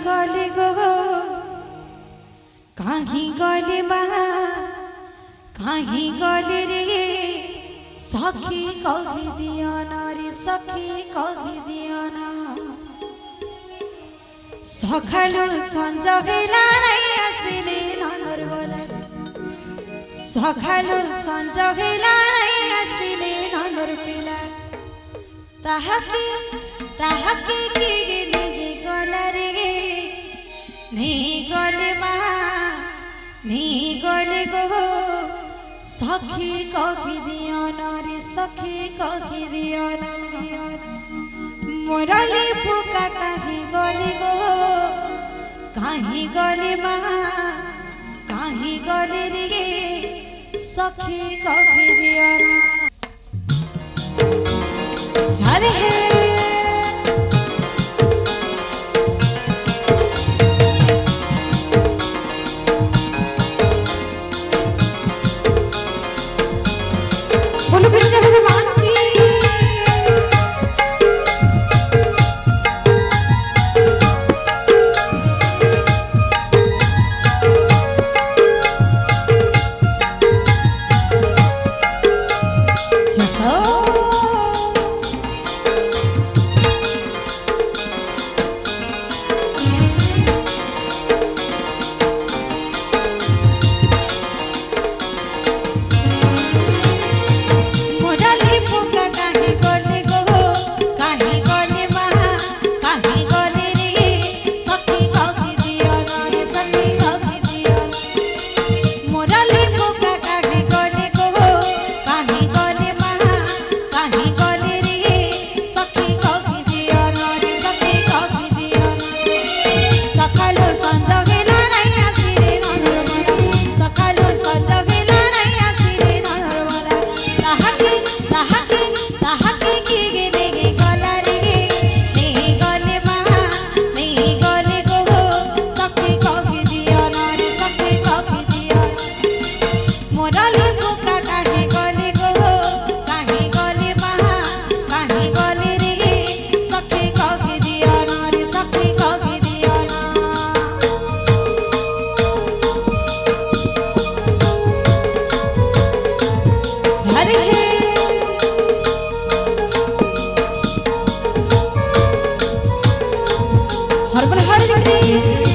गले गो कहीं गले बा कहीं गले रे सखी कही दिया ना रे सखी कही दिया ना सकालु संज हेला नहीं आसिले नगर बोला सकालु संज हेला नहीं आसिले नगर पिला ताहके की गिले गला रे नहीं गले बा नहीं गले गो सखी कही दिया ना रे सखी कही दिया ना मोरली फुका कहीं गले गो कहीं गले माँ कहीं गले रे सखी कही दिया ना अरे बोलो कृष्ण भगवान की हर पल हर दिख रही